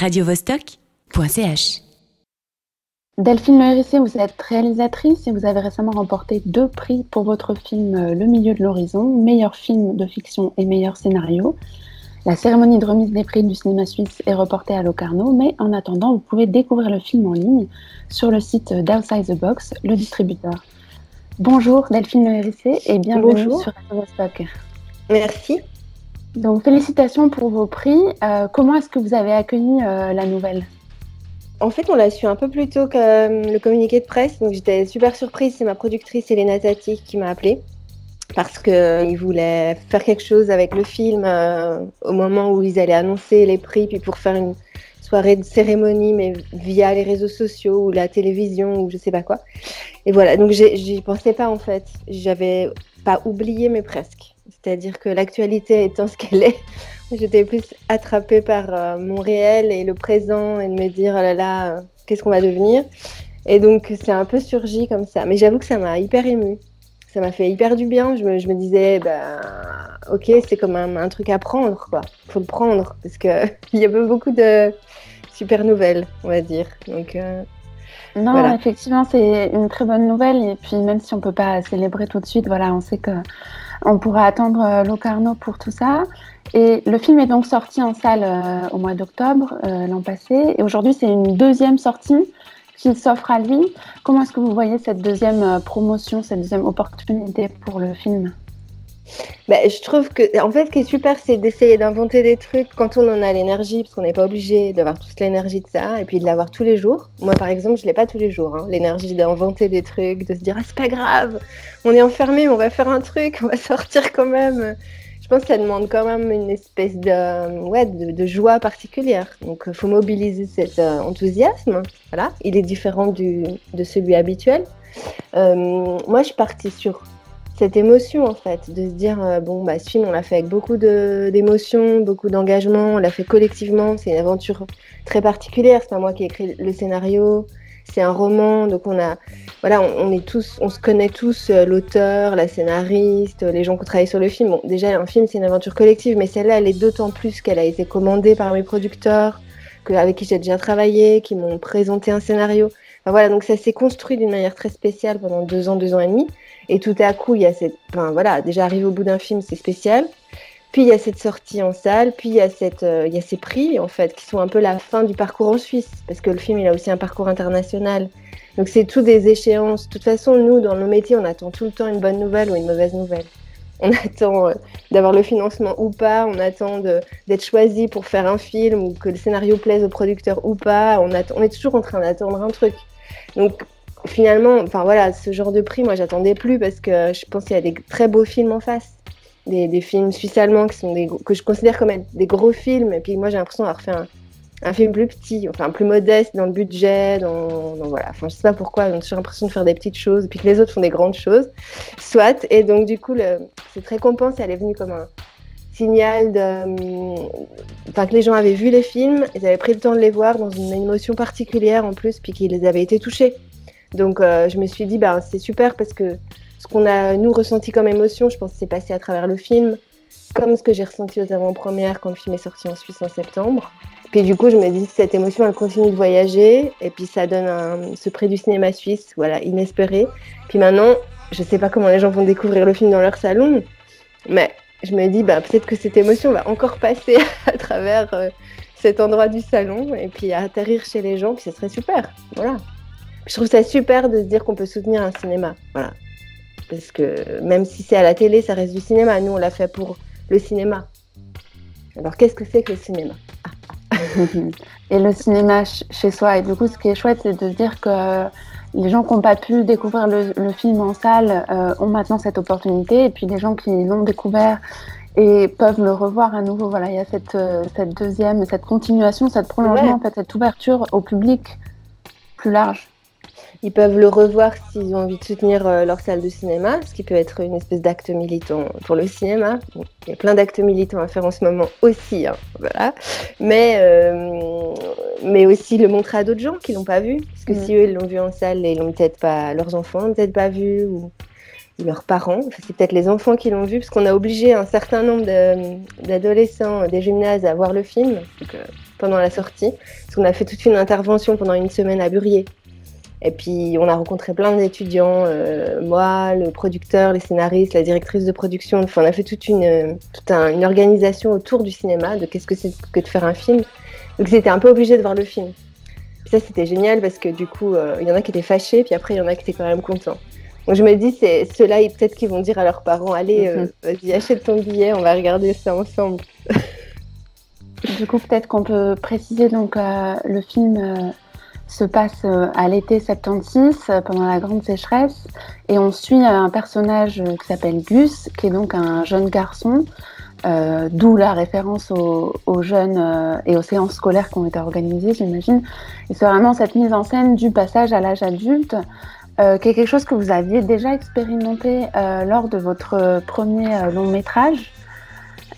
radiovostok.ch. Delphine Leherissé, vous êtes réalisatrice et vous avez récemment remporté 2 prix pour votre film Le Milieu de l'Horizon, meilleur film de fiction et meilleur scénario. La cérémonie de remise des prix du cinéma suisse est reportée à Locarno, mais en attendant, vous pouvez découvrir le film en ligne sur le site d'Outside the Box, le distributeur. Bonjour Delphine Leherissé et bienvenue sur Radio Vostok. Merci. Donc félicitations pour vos prix. Comment est-ce que vous avez accueilli la nouvelle ? En fait, on l'a su un peu plus tôt que le communiqué de presse, donc j'étais super surprise. C'est ma productrice Elena Tati qui m'a appelée parce qu'ils voulaient faire quelque chose avec le film au moment où ils allaient annoncer les prix, puis pour faire une soirée de cérémonie, mais via les réseaux sociaux ou la télévision ou je sais pas quoi. Et voilà, donc j'y pensais pas en fait. J'avais pas oublié, mais presque. C'est-à-dire que l'actualité étant ce qu'elle est, j'étais plus attrapée par mon réel et le présent et de me dire, oh là là, qu'est-ce qu'on va devenir ? Et donc, c'est un peu surgi comme ça. Mais j'avoue que ça m'a hyper émue. Ça m'a fait hyper du bien. Je me disais, ok, c'est comme un truc à prendre, quoi. Il faut le prendre parce qu'il y avait beaucoup de super nouvelles, on va dire. Donc, non, voilà. Effectivement, c'est une très bonne nouvelle. Et puis, même si on ne peut pas célébrer tout de suite, voilà, on sait qu'on pourra attendre Locarno pour tout ça. Et le film est donc sorti en salle au mois d'octobre l'an passé. Et aujourd'hui, c'est une deuxième sortie qui s'offre à lui. Comment est-ce que vous voyez cette deuxième promotion, cette deuxième opportunité pour le film ? Je trouve que, en fait, ce qui est super, c'est d'essayer d'inventer des trucs quand on en a l'énergie, parce qu'on n'est pas obligé d'avoir toute l'énergie de ça, et puis de l'avoir tous les jours. Moi, par exemple, je ne l'ai pas tous les jours, l'énergie d'inventer des trucs, de se dire « Ah, c'est pas grave, on est enfermé, on va faire un truc, on va sortir quand même ». Je pense que ça demande quand même une espèce de joie particulière. Donc, il faut mobiliser cet enthousiasme. Voilà, il est différent de celui habituel. Moi, je suis partie sur cette émotion, en fait, de se dire, ce film, on l'a fait avec beaucoup d'émotions, beaucoup d'engagement, on l'a fait collectivement, c'est une aventure très particulière, c'est pas moi qui ai écrit le scénario, c'est un roman, donc on se connaît tous, l'auteur, la scénariste, les gens qui ont travaillé sur le film. Bon, déjà, un film, c'est une aventure collective, mais celle-là, elle est d'autant plus qu'elle a été commandée par mes producteurs, avec qui j'ai déjà travaillé, qui m'ont présenté un scénario. Enfin, voilà, donc ça s'est construit d'une manière très spéciale pendant 2 ans et demi. Et tout à coup, il y a déjà arrivé au bout d'un film, c'est spécial. Puis il y a cette sortie en salle, puis il y a ces prix, en fait, qui sont un peu la fin du parcours en Suisse, parce que le film, il a aussi un parcours international. Donc c'est tout des échéances. De toute façon, nous, dans nos métiers, on attend tout le temps une bonne nouvelle ou une mauvaise nouvelle. On attend d'avoir le financement ou pas, on attend d'être choisi pour faire un film, ou que le scénario plaise au producteur ou pas. On est toujours en train d'attendre un truc. Donc, finalement, ce genre de prix, moi, j'attendais plus parce que je pense qu'il y a des très beaux films en face. Des films suisses-allemands que je considère comme être des gros films. Et puis moi, j'ai l'impression d'avoir fait un film plus petit, plus modeste dans le budget, voilà. Je sais pas pourquoi, j'ai toujours l'impression de faire des petites choses, puis que les autres font des grandes choses. Soit. Et donc, du coup, cette récompense, elle est venue comme un signal que les gens avaient vu les films, ils avaient pris le temps de les voir dans une émotion particulière en plus, puis qu'ils avaient été touchés. Donc, je me suis dit, c'est super parce que ce qu'on a, nous, ressenti comme émotion, je pense que c'est passé à travers le film, comme ce que j'ai ressenti aux avant-premières quand le film est sorti en Suisse en septembre. Puis du coup, je me dis que cette émotion, elle continue de voyager, et puis ça donne ce prix du cinéma suisse, voilà, inespéré. Puis maintenant, je sais pas comment les gens vont découvrir le film dans leur salon, mais je me dis, peut-être que cette émotion va encore passer à travers cet endroit du salon, et puis atterrir chez les gens, puis ce serait super, voilà. Je trouve ça super de se dire qu'on peut soutenir un cinéma, voilà. Parce que même si c'est à la télé, ça reste du cinéma. Nous, on l'a fait pour le cinéma. Alors, qu'est-ce que c'est que le cinéma ? Et le cinéma chez soi. Et du coup, ce qui est chouette, c'est de se dire que les gens qui n'ont pas pu découvrir le film en salle ont maintenant cette opportunité. Et puis, les gens qui l'ont découvert et peuvent le revoir à nouveau. Voilà, il y a cette deuxième, cette continuation, cette prolongement, en fait, cette ouverture au public plus large. Ils peuvent le revoir s'ils ont envie de soutenir leur salle de cinéma, ce qui peut être une espèce d'acte militant pour le cinéma. Bon, il y a plein d'actes militants à faire en ce moment aussi, voilà. Mais aussi le montrer à d'autres gens qui l'ont pas vu, parce que si eux ils l'ont vu en salle, et ils l'ont peut-être pas, leurs enfants l'ont peut-être pas vu, ou leurs parents. C'est peut-être les enfants qui l'ont vu, parce qu'on a obligé un certain nombre d'adolescents des gymnases à voir le film. Donc, pendant la sortie, parce qu'on a fait toute une intervention pendant une semaine à Burier. Et puis, on a rencontré plein d'étudiants, moi, le producteur, les scénaristes, la directrice de production. Enfin, on a fait toute une organisation autour du cinéma, de qu'est-ce que c'est que de faire un film. Donc, c'était un peu obligé de voir le film. Puis ça, c'était génial parce que du coup, il y en a qui étaient fâchés, puis après, il y en a qui étaient quand même contents. Donc, je me dis, c'est ceux-là, peut-être qu'ils vont dire à leurs parents, allez, vas-y, achète ton billet, on va regarder ça ensemble. Du coup, peut-être qu'on peut préciser, donc, le film se passe à l'été 76, pendant la grande sécheresse, et on suit un personnage qui s'appelle Gus, qui est donc un jeune garçon, d'où la référence aux jeunes et aux séances scolaires qui ont été organisées, j'imagine. Et c'est vraiment cette mise en scène du passage à l'âge adulte, qui est quelque chose que vous aviez déjà expérimenté lors de votre premier long métrage.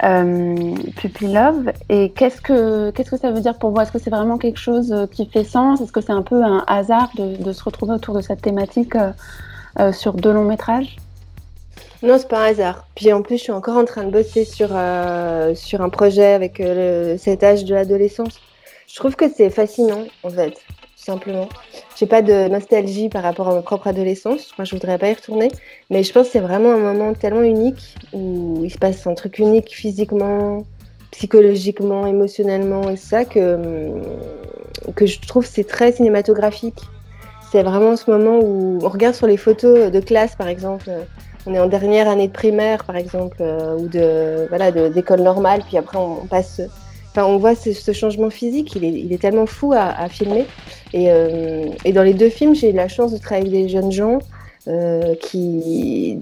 Puppy Love, et qu'est-ce que ça veut dire pour vous? Est-ce que c'est vraiment quelque chose qui fait sens? Est-ce que c'est un peu un hasard de se retrouver autour de cette thématique sur 2 longs métrages? Non, c'est pas un hasard. Puis en plus, je suis encore en train de bosser sur un projet avec cet âge de l'adolescence. Je trouve que c'est fascinant, en fait, tout simplement. J'ai pas de nostalgie par rapport à ma propre adolescence. Moi, je voudrais pas y retourner. Mais je pense que c'est vraiment un moment tellement unique où il se passe un truc unique physiquement, psychologiquement, émotionnellement et ça que je trouve que c'est très cinématographique. C'est vraiment ce moment où on regarde sur les photos de classe, par exemple. On est en dernière année de primaire, par exemple, ou d'école normale, puis après on passe. Enfin, on voit ce changement physique, il est tellement fou à filmer. Et dans les 2 films, j'ai eu la chance de travailler avec des jeunes gens qui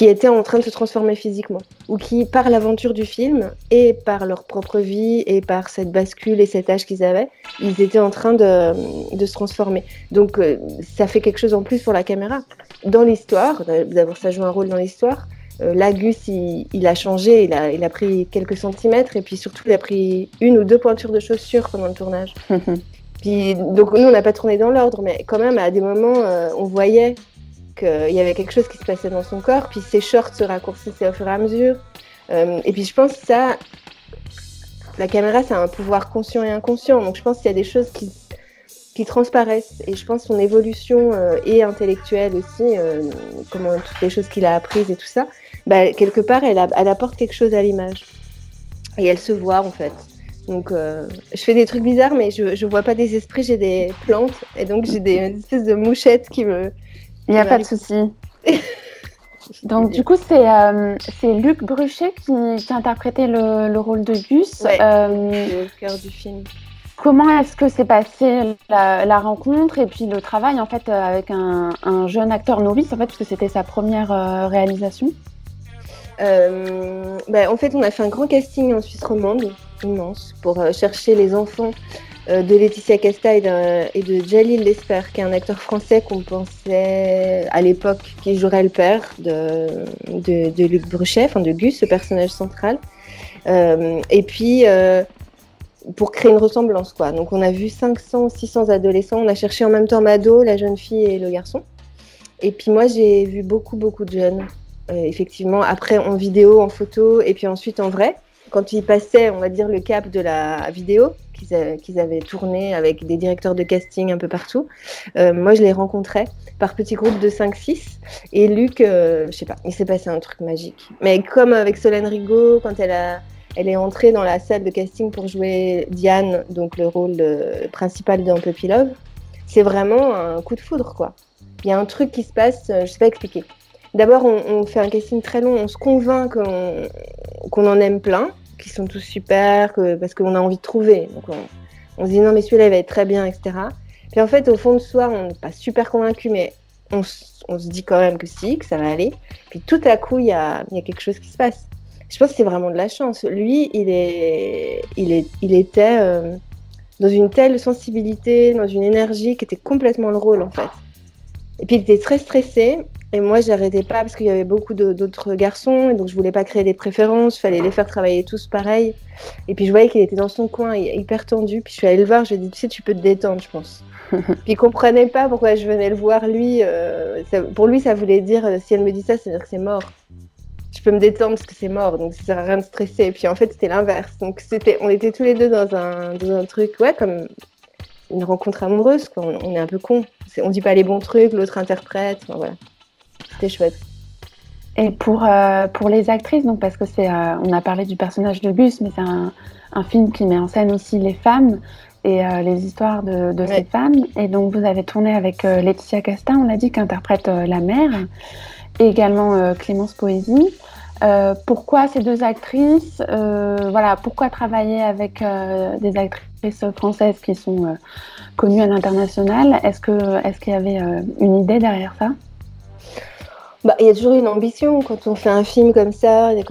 étaient en train de se transformer physiquement, ou qui, par l'aventure du film, et par leur propre vie, et par cette bascule et cet âge qu'ils avaient, ils étaient en train de se transformer. Donc, ça fait quelque chose en plus pour la caméra. Dans l'histoire, d'abord, ça joue un rôle dans l'histoire. L'Agus, il a changé, il a pris quelques centimètres, et puis surtout, il a pris 1 ou 2 pointures de chaussures pendant le tournage. Puis, donc, nous, on n'a pas tourné dans l'ordre, mais quand même, à des moments, on voyait qu'il y avait quelque chose qui se passait dans son corps, puis ses shorts se raccourcissaient au fur et à mesure. Et puis, je pense que ça, la caméra, ça a un pouvoir conscient et inconscient. Donc, je pense qu'il y a des choses qui transparaissent. Et je pense son évolution et intellectuelle aussi, comment toutes les choses qu'il a apprises et tout ça, bah, quelque part, elle apporte quelque chose à l'image. Et elle se voit, en fait. Donc, je fais des trucs bizarres, mais je vois pas des esprits, j'ai des plantes. Et donc, j'ai des espèces de mouchettes qui me... Il n'y a pas de souci. Donc, du coup, c'est Luc Bruchet qui a interprété le rôle de Gus. Ouais, c'est au cœur du film. Comment est-ce que s'est passée la rencontre et puis le travail, en fait, avec un jeune acteur novice, en fait, parce que c'était sa première réalisation? En fait, on a fait un grand casting en Suisse romande, immense, pour chercher les enfants de Laetitia Casta et de Jalil Lesper, qui est un acteur français qu'on pensait à l'époque qui jouerait le père de Luc Bruchet, enfin de Gus, ce personnage central. Et puis, pour créer une ressemblance, quoi. Donc, on a vu 500, 600 adolescents. On a cherché en même temps Mado, la jeune fille et le garçon. Et puis, moi, j'ai vu beaucoup, beaucoup de jeunes. Effectivement, après en vidéo, en photo, et puis ensuite en vrai. Quand ils passaient, on va dire, le cap de la vidéo qu'ils avaient tourné avec des directeurs de casting un peu partout, moi je les rencontrais par petits groupes de 5-6. Et Luc, je sais pas, il s'est passé un truc magique. Mais comme avec Solène Rigaud, quand elle est entrée dans la salle de casting pour jouer Diane, donc le rôle principal dans Puppy Love, c'est vraiment un coup de foudre, quoi. Il y a un truc qui se passe, je sais pas expliquer. D'abord, on fait un casting très long, on se convainc qu'on en aime plein, qu'ils sont tous super, parce qu'on a envie de trouver. Donc on se dit non mais celui-là il va être très bien, etc. Puis en fait, au fond de soi, on n'est pas super convaincu, mais on se dit quand même que si, que ça va aller. Puis tout à coup, il y a quelque chose qui se passe. Je pense que c'est vraiment de la chance. Lui, il était dans une telle sensibilité, dans une énergie qui était complètement le rôle en fait. Et puis il était très stressé. Et moi, j'arrêtais pas parce qu'il y avait beaucoup d'autres garçons, et donc je voulais pas créer des préférences, il fallait les faire travailler tous pareil. Et puis je voyais qu'il était dans son coin, hyper tendu. Puis je suis allée le voir, je lui ai dit, tu sais, tu peux te détendre, je pense. Puis il comprenait pas pourquoi je venais le voir, lui. Pour lui, ça voulait dire, si elle me dit ça, c'est-à-dire que c'est mort. je peux me détendre parce que c'est mort, donc ça sert à rien de stresser. Et puis en fait, c'était l'inverse. Donc on était tous les deux dans un truc, ouais, comme une rencontre amoureuse, quoi. On est un peu cons. On dit pas les bons trucs, l'autre interprète. Enfin, voilà. C'était chouette. Et pour les actrices, donc parce que on a parlé du personnage de Gus, mais c'est un film qui met en scène aussi les femmes et les histoires de ces femmes. Et donc vous avez tourné avec Laetitia Casta, on l'a dit, qui interprète la mère, et également Clémence Poésy. Pourquoi ces deux actrices voilà, pourquoi travailler avec des actrices françaises qui sont connues à l'international? Est-ce qu'il y avait une idée derrière ça? Il y a toujours une ambition quand on fait un film comme ça. Il y a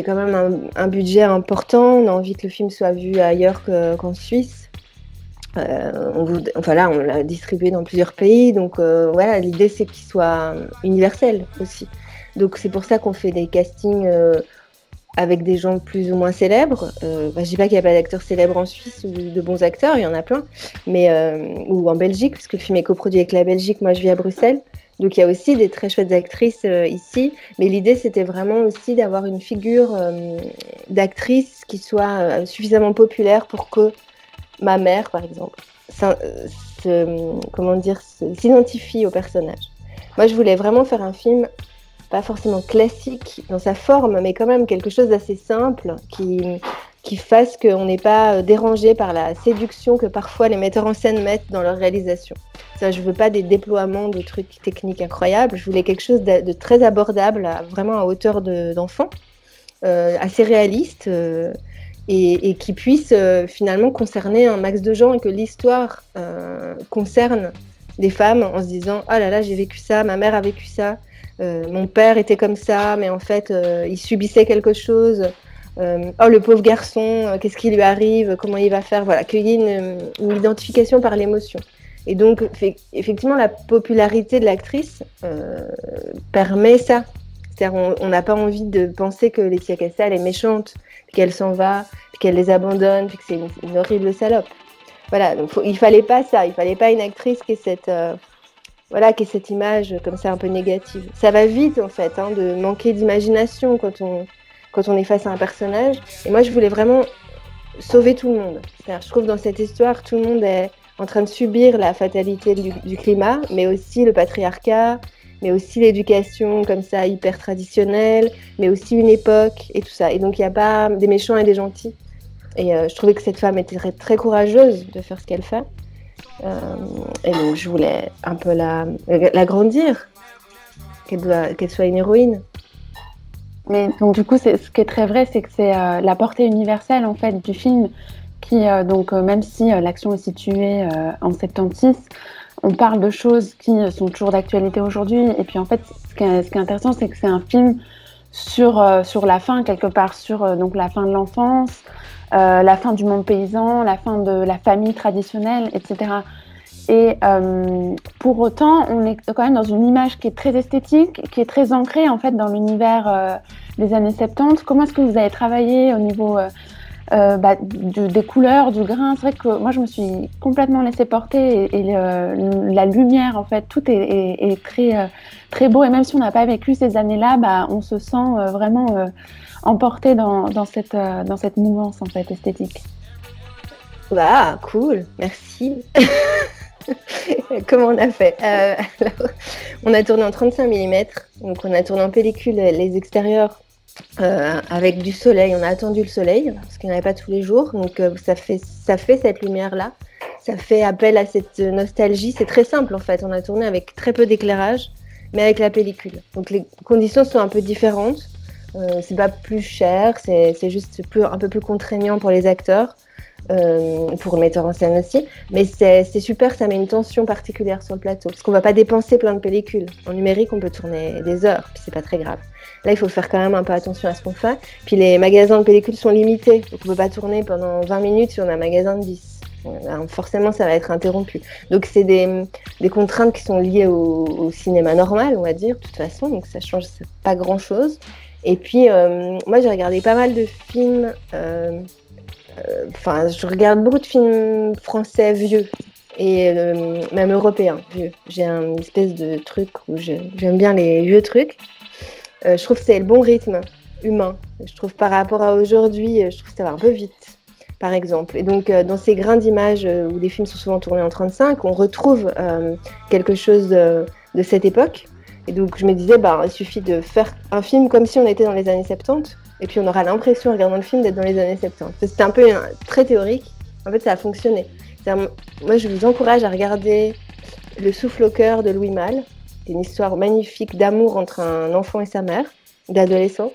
quand même, un budget important. On a envie que le film soit vu ailleurs qu'en Suisse. Là, on l'a distribué dans plusieurs pays. Donc voilà, l'idée c'est qu'il soit universel aussi. Donc c'est pour ça qu'on fait des castings avec des gens plus ou moins célèbres. Je dis pas qu'il n'y a pas d'acteurs célèbres en Suisse ou de bons acteurs, il y en a plein. Mais ou en Belgique, parce que le film est coproduit avec la Belgique. Moi, je vis à Bruxelles. Donc il y a aussi des très chouettes actrices ici, mais l'idée c'était vraiment aussi d'avoir une figure d'actrice qui soit suffisamment populaire pour que ma mère, par exemple, s'identifie au personnage. Moi je voulais vraiment faire un film pas forcément classique dans sa forme, mais quand même quelque chose d'assez simple qui fasse qu'on n'est pas dérangé par la séduction que parfois les metteurs en scène mettent dans leur réalisation. Ça, je veux pas des déploiements de trucs techniques incroyables, je voulais quelque chose de très abordable, vraiment à hauteur d'enfant, assez réaliste, et qui puisse finalement concerner un max de gens, et que l'histoire concerne des femmes en se disant « Oh là là, j'ai vécu ça, ma mère a vécu ça, mon père était comme ça, mais en fait, il subissait quelque chose. Oh, le pauvre garçon, qu'est-ce qui lui arrive, comment il va faire ?» Voilà, qu'il y ait une identification par l'émotion. Et donc, effectivement, la popularité de l'actrice permet ça. C'est-à-dire, on n'a pas envie de penser que Laetitia Casta, elle est méchante, puis qu'elle s'en va, puis qu'elle les abandonne, puis que c'est une horrible salope. Voilà, donc il fallait pas ça, il fallait pas une actrice qui ait cette image comme ça un peu négative. Ça va vite en fait, de manquer d'imagination quand on est face à un personnage. Et moi, je voulais vraiment sauver tout le monde. C'est-à-dire, je trouve dans cette histoire, tout le monde est en train de subir la fatalité du climat, mais aussi le patriarcat, mais aussi l'éducation comme ça hyper traditionnelle, mais aussi une époque et tout ça. Et donc, il n'y a pas des méchants et des gentils. Et je trouvais que cette femme était très, très courageuse de faire ce qu'elle fait. Et donc, je voulais un peu la grandir, qu'elle soit une héroïne. Mais donc, du coup, ce qui est très vrai, c'est que c'est la portée universelle en fait, du film qui, même si l'action est située en 76, on parle de choses qui sont toujours d'actualité aujourd'hui. Et puis, en fait, ce qui est intéressant, c'est que c'est un film sur la fin, quelque part, sur donc la fin de l'enfance, la fin du monde paysan, la fin de la famille traditionnelle, etc. Et pour autant, on est quand même dans une image qui est très esthétique, qui est très ancrée en fait dans l'univers des années 70. Comment est-ce que vous avez travaillé au niveau des couleurs, du grain? C'est vrai que moi, je me suis complètement laissée porter et la lumière, en fait, tout est très, très beau. Et même si on n'a pas vécu ces années-là, on se sent vraiment emporté dans cette mouvance en fait, esthétique. Ah, cool, merci. Comment on a fait alors, on a tourné en 35 mm, donc on a tourné en pellicule les extérieurs avec du soleil. On a attendu le soleil parce qu'il n'y en avait pas tous les jours, donc ça fait cette lumière-là. Ça fait appel à cette nostalgie. C'est très simple en fait. On a tourné avec très peu d'éclairage, mais avec la pellicule. Donc les conditions sont un peu différentes. C'est pas plus cher, c'est juste un peu plus contraignant pour les acteurs. Pour le metteur en scène aussi, mais c'est super, ça met une tension particulière sur le plateau, parce qu'on va pas dépenser plein de pellicules. En numérique, on peut tourner des heures, puis c'est pas très grave. Là, il faut faire quand même un peu attention à ce qu'on fait. Puis les magasins de pellicules sont limités, donc on peut pas tourner pendant 20 minutes si on a un magasin de 10. Alors, forcément, ça va être interrompu. Donc c'est des contraintes qui sont liées au cinéma normal, on va dire, de toute façon, donc ça change pas grand-chose. Et puis, moi, j'ai regardé pas mal de films... je regarde beaucoup de films français vieux et même européens vieux. J'ai une espèce de truc où j'aime bien les vieux trucs. Je trouve que c'est le bon rythme humain. Je trouve par rapport à aujourd'hui, je trouve que ça va un peu vite, par exemple. Et donc, dans ces grains d'images où les films sont souvent tournés en 35, on retrouve quelque chose de cette époque. Et donc, je me disais, il suffit de faire un film comme si on était dans les années 70, et puis on aura l'impression, en regardant le film, d'être dans les années 70. C'était un peu très théorique. En fait, ça a fonctionné. Moi, je vous encourage à regarder Le souffle au cœur de Louis Malle. C'est une histoire magnifique d'amour entre un enfant et sa mère, d'adolescent.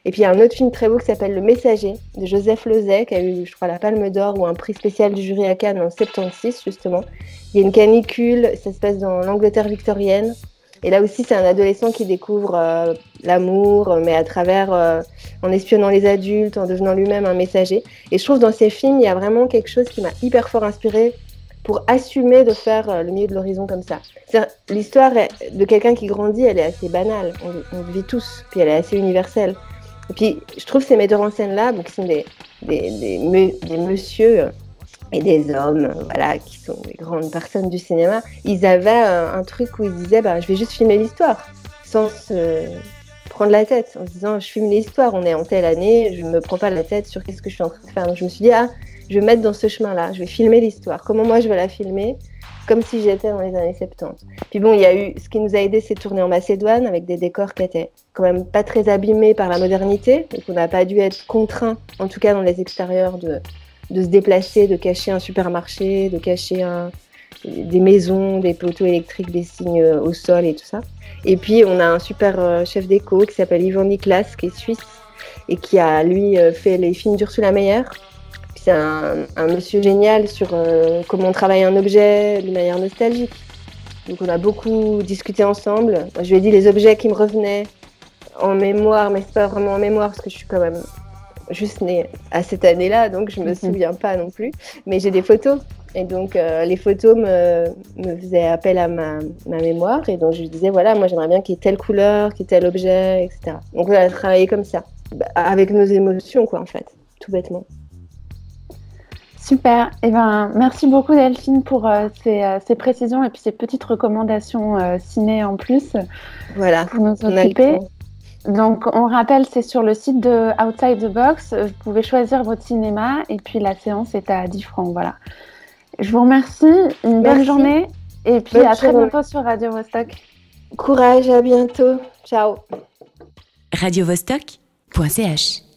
Et puis il y a un autre film très beau qui s'appelle Le Messager, de Joseph Losey, qui a eu, je crois, la Palme d'Or ou un prix spécial du jury à Cannes en 76, justement. Il y a une canicule, ça se passe dans l'Angleterre victorienne. Et là aussi, c'est un adolescent qui découvre l'amour, mais à travers, en espionnant les adultes, en devenant lui-même un messager. Et je trouve dans ces films, il y a vraiment quelque chose qui m'a hyper fort inspirée pour assumer de faire le milieu de l'horizon comme ça. L'histoire de quelqu'un qui grandit, elle est assez banale, on le vit tous, puis elle est assez universelle. Et puis, je trouve ces metteurs en scène-là, qui sont des messieurs et des hommes, voilà, qui sont des grandes personnes du cinéma, ils avaient un truc où ils disaient, je vais juste filmer l'histoire, sans se prendre la tête, en se disant, je filme l'histoire, on est en telle année, je ne me prends pas la tête sur qu'est-ce que je suis en train de faire. Donc je me suis dit, je vais me mettre dans ce chemin-là, je vais filmer l'histoire. Comment moi je vais la filmer? Comme si j'étais dans les années 70. Puis bon, il y a eu, ce qui nous a aidé, c'est de tourner en Macédoine avec des décors qui étaient quand même pas très abîmés par la modernité. Donc on n'a pas dû être contraint, en tout cas dans les extérieurs, de se déplacer, de cacher un supermarché, de cacher des maisons, des poteaux électriques, des signes au sol et tout ça. Et puis on a un super chef déco qui s'appelle Yvan Niklas, qui est suisse et qui a, lui, fait les films d'Ursula Meyer. C'est un monsieur génial sur comment on travaille un objet de manière nostalgique. Donc on a beaucoup discuté ensemble. Moi, je lui ai dit les objets qui me revenaient en mémoire, mais c'est pas vraiment en mémoire parce que je suis quand même juste née à cette année-là, donc je me souviens pas non plus. Mais j'ai des photos. Et donc les photos me faisaient appel à ma mémoire. Et donc je lui disais, voilà, moi j'aimerais bien qu'il y ait telle couleur, qu'il y ait tel objet, etc. Donc on a travaillé comme ça, avec nos émotions, quoi, en fait, tout bêtement. Super. Merci beaucoup Delphine pour ces précisions et puis ces petites recommandations ciné en plus. Voilà. Pour nous occuper. Donc, on rappelle, c'est sur le site de Outside the Box. Vous pouvez choisir votre cinéma et puis la séance est à 10 francs. Voilà. Je vous remercie. Une bonne journée et puis à très bientôt sur Radio Vostok. Courage, à bientôt. Ciao. radiovostok.ch